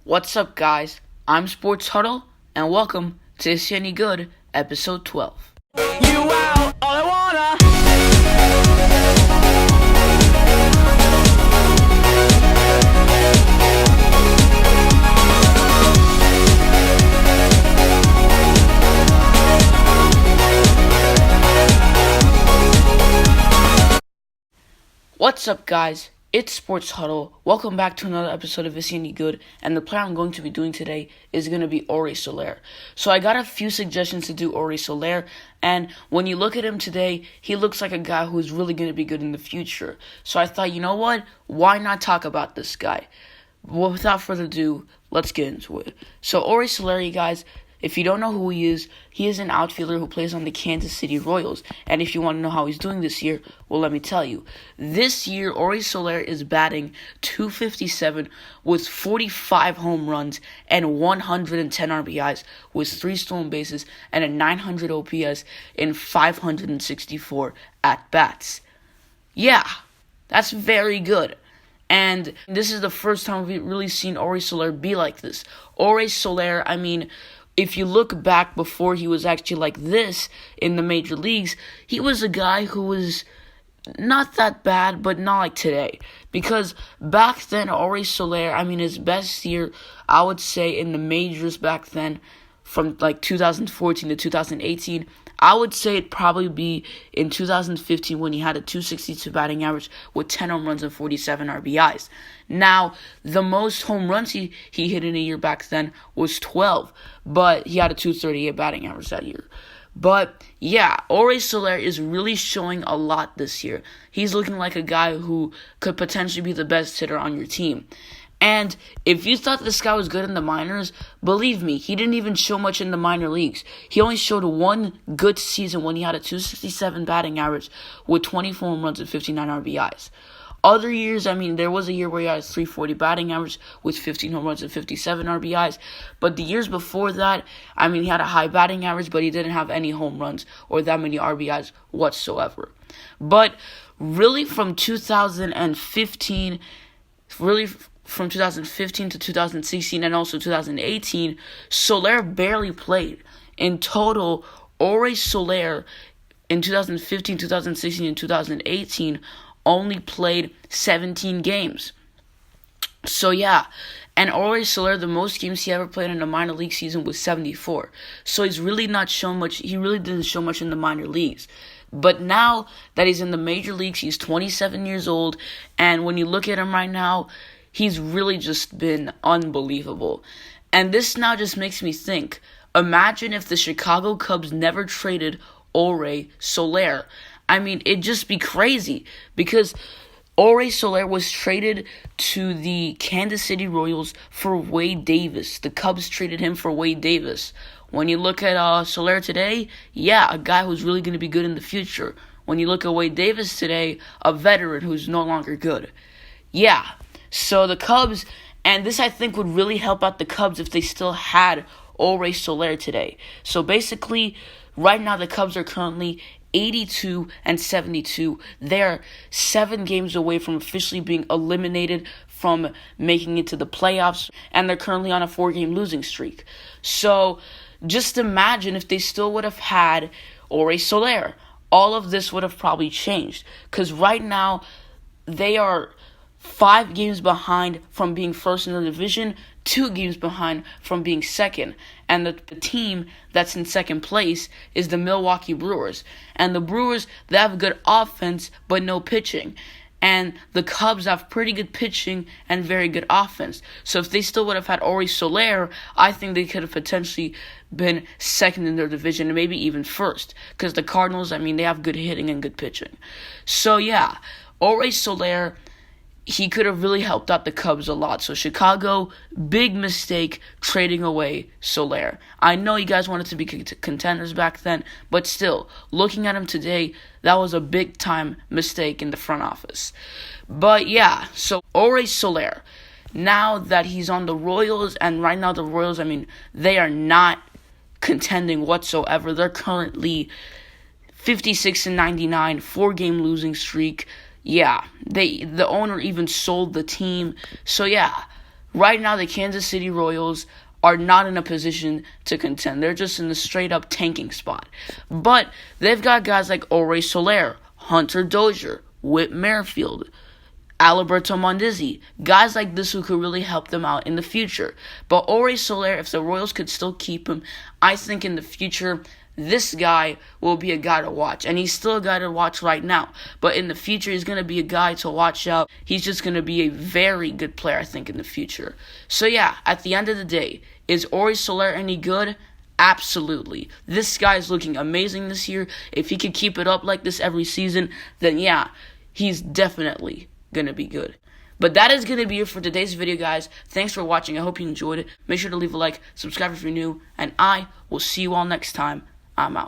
What's up, guys? I'm Sports Huddle, and welcome to Is He Any Good, Episode 12. You out, all I wanna. What's up, guys? It's Sports Huddle. Welcome back to another episode of Is He Any Good, and the player I'm going to be doing today is going to be Ori Soler. So I got a few suggestions to do Ori Soler, and when you look at him today, he looks like a guy who's really going to be good in the future. So I thought, you know what? Why not talk about this guy? Well, without further ado, let's get into it. So Ori Soler, you guys, if you don't know who he is an outfielder who plays on the Kansas City Royals. And if you want to know how he's doing this year, well, let me tell you. This year, Ori Soler is batting .257 with 45 home runs and 110 RBIs with 3 stolen bases and a 900 OPS in 564 at-bats. Yeah, that's very good. And this is the first time we've really seen Ori Soler be like this. Ori Soler, if you look back before he was actually like this in the major leagues, he was a guy who was not that bad, but not like today. Because back then, Ori Soler, his best year, I would say, in the majors back then, from like 2014 to 2018, I would say it'd probably be in 2015 when he had a .262 batting average with 10 home runs and 47 RBIs. Now, the most home runs he hit in a year back then was 12, but he had a .238 batting average that year. But yeah, Ori Soler is really showing a lot this year. He's looking like a guy who could potentially be the best hitter on your team. And if you thought this guy was good in the minors, believe me, he didn't even show much in the minor leagues. He only showed one good season when he had a .267 batting average with 24 home runs and 59 RBIs. Other years, there was a year where he had a .340 batting average with 15 home runs and 57 RBIs. But the years before that, he had a high batting average, but he didn't have any home runs or that many RBIs whatsoever. But really from 2015 to 2016 and also 2018, Soler barely played. In total, Ori Soler in 2015, 2016, and 2018 only played 17 games. So yeah, and Ori Soler, the most games he ever played in a minor league season was 74. So he's really not shown much. He really didn't show much in the minor leagues. But now that he's in the major leagues, he's 27 years old, and when you look at him right now, he's really just been unbelievable. And this now just makes me think, imagine if the Chicago Cubs never traded Ori Soler. It'd just be crazy, because Ori Soler was traded to the Kansas City Royals for Wade Davis. The Cubs traded him for Wade Davis. When you look at Soler today, yeah, a guy who's really going to be good in the future. When you look at Wade Davis today, a veteran who's no longer good. Yeah, so the Cubs, and this I think would really help out the Cubs if they still had Ori Soler today. So basically, right now the Cubs are currently 82-72. They're 7 games away from officially being eliminated from making it to the playoffs, and they're currently on a 4-game losing streak. So just imagine if they still would have had Ori Soler. All of this would have probably changed, because right now they are 5 games behind from being first in the division, 2 games behind from being second. And the team that's in second place is the Milwaukee Brewers. And the Brewers, they have good offense, but no pitching. And the Cubs have pretty good pitching and very good offense. So if they still would have had Ori Soler, I think they could have potentially been second in their division and maybe even first. Because the Cardinals, they have good hitting and good pitching. So yeah, Ori Soler, he could have really helped out the Cubs a lot. So Chicago, big mistake trading away Soler. I know you guys wanted to be contenders back then, but still, looking at him today, that was a big time mistake in the front office. But yeah, so Ori Soler, now that he's on the Royals, and right now the Royals, they are not contending whatsoever. They're currently 56-99, 4-game losing streak. Yeah, the owner even sold the team. So yeah, right now the Kansas City Royals are not in a position to contend. They're just in the straight up tanking spot. But they've got guys like Ore Soler, Hunter Dozier, Whit Merrifield, Alberto Mondizzi, guys like this who could really help them out in the future. But Ore Soler, if the Royals could still keep him, I think in the future this guy will be a guy to watch. And he's still a guy to watch right now. But in the future, he's going to be a guy to watch out. He's just going to be a very good player, I think, in the future. So yeah, at the end of the day, is Ore Soler any good? Absolutely. This guy is looking amazing this year. If he could keep it up like this every season, then yeah, he's definitely going to be good. But that is going to be it for today's video, guys. Thanks for watching. I hope you enjoyed it. Make sure to leave a like, subscribe if you're new, and I will see you all next time. I'm out.